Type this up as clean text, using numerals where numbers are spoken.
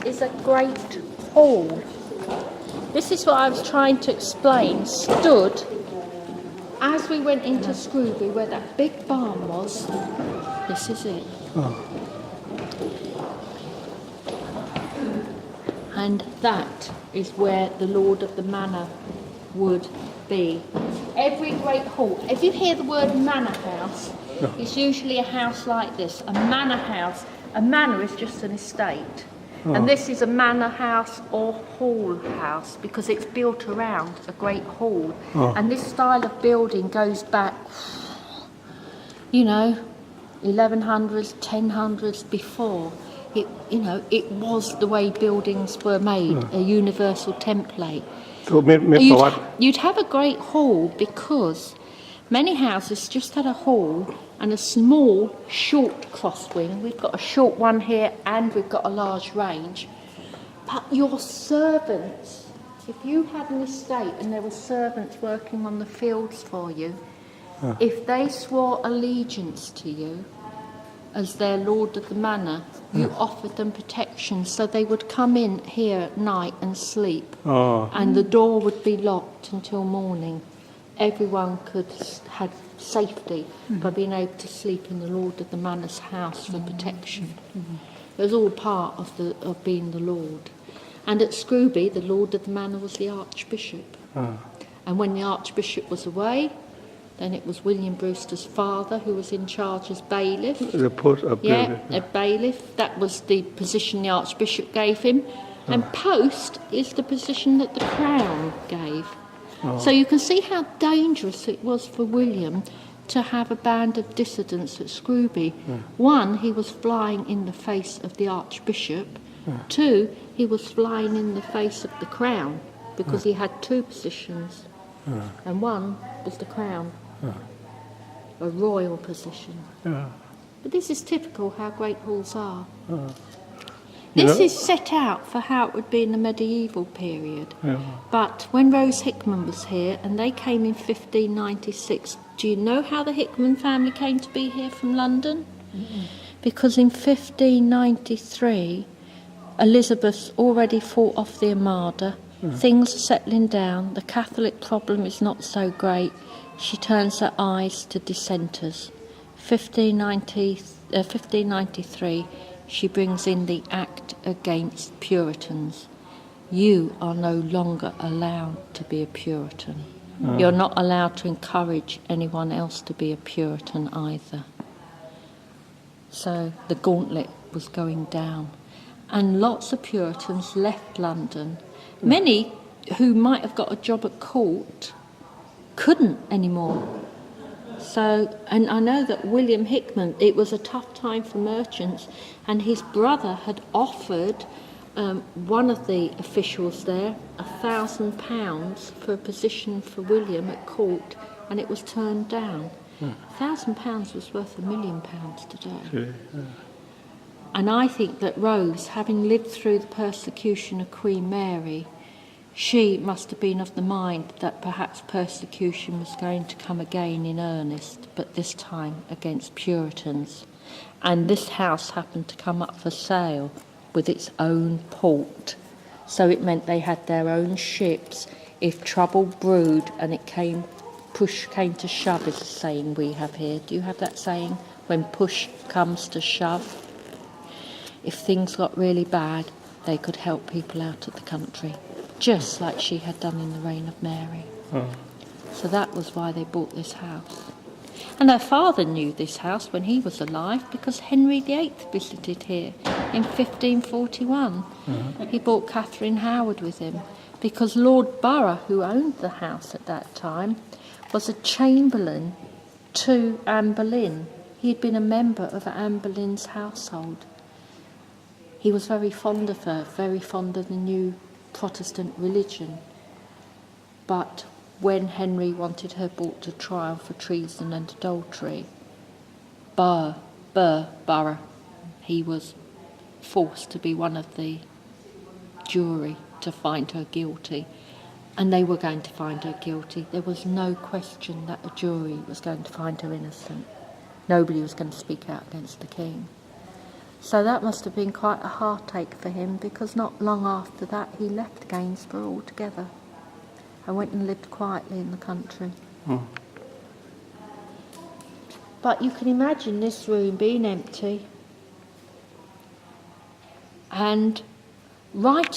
is a great hall. This is what I was trying to explain. Stood as we went into Scrooby, where that big barn was. This is it. And that is where the Lord of the Manor would be. Every great hall, if you hear the word manor house, it's usually a house like this, a manor house. A manor is just an estate. And this is a manor house or hall house because it's built around a great hall. And this style of building goes back, 1100s, 1000s before. It was the way buildings were made, a universal template. You'd have a great hall because many houses just had a hall and a small, short cross wing. We've got a short one here and we've got a large range. But your servants, if you had an estate and there were servants working on the fields for you, if they swore allegiance to you as their lord of the manor, you offered them protection, so they would come in here at night and sleep, and the door would be locked until morning. Everyone had safety by being able to sleep in the Lord of the Manor's house for protection. It was all part of being the Lord. And at Scrooby, the Lord of the Manor was the Archbishop. And when the Archbishop was away, then it was William Brewster's father who was in charge as bailiff. A bailiff. That was the position the Archbishop gave him. And post is the position that the Crown gave. So you can see how dangerous it was for William to have a band of dissidents at Scrooby. One, he was flying in the face of the Archbishop. Two, he was flying in the face of the Crown because he had two positions. And one was the Crown, a royal position. But this is typical how great halls are. This is set out for how it would be in the medieval period. But when Rose Hickman was here, and they came in 1596, do you know how the Hickman family came to be here from London? Because in 1593, Elizabeth's already fought off the Armada. Things are settling down. The Catholic problem is not so great. She turns her eyes to dissenters. 1593, she brings in the Act Against Puritans. You are no longer allowed to be a Puritan. You're not allowed to encourage anyone else to be a Puritan either. So the gauntlet was going down. And lots of Puritans left London. Many who might have got a job at court couldn't anymore. So, and I know that William Hickman, it was a tough time for merchants, and his brother had offered one of the officials there £1,000 for a position for William at court, and it was turned down. £1,000 was worth £1 million today. And I think that Rose, having lived through the persecution of Queen Mary, she must have been of the mind that perhaps persecution was going to come again in earnest, but this time against Puritans. And this house happened to come up for sale with its own port. So it meant they had their own ships. If trouble brewed and push came to shove, is a saying we have here. Do you have that saying? When push comes to shove? If things got really bad, they could help people out of the country, just like she had done in the reign of Mary. So that was why they bought this house. And her father knew this house when he was alive because Henry VIII visited here in 1541. He brought Catherine Howard with him because Lord Borough, who owned the house at that time, was a chamberlain to Anne Boleyn. He had been a member of Anne Boleyn's household. He was very fond of her, very fond of the new Protestant religion. But when Henry wanted her brought to trial for treason and adultery, Borough, he was forced to be one of the jury to find her guilty. And they were going to find her guilty. There was no question that a jury was going to find her innocent. Nobody was going to speak out against the king. So that must have been quite a heartache for him, because not long after that he left Gainsborough altogether and went and lived quietly in the country. But you can imagine this room being empty and writing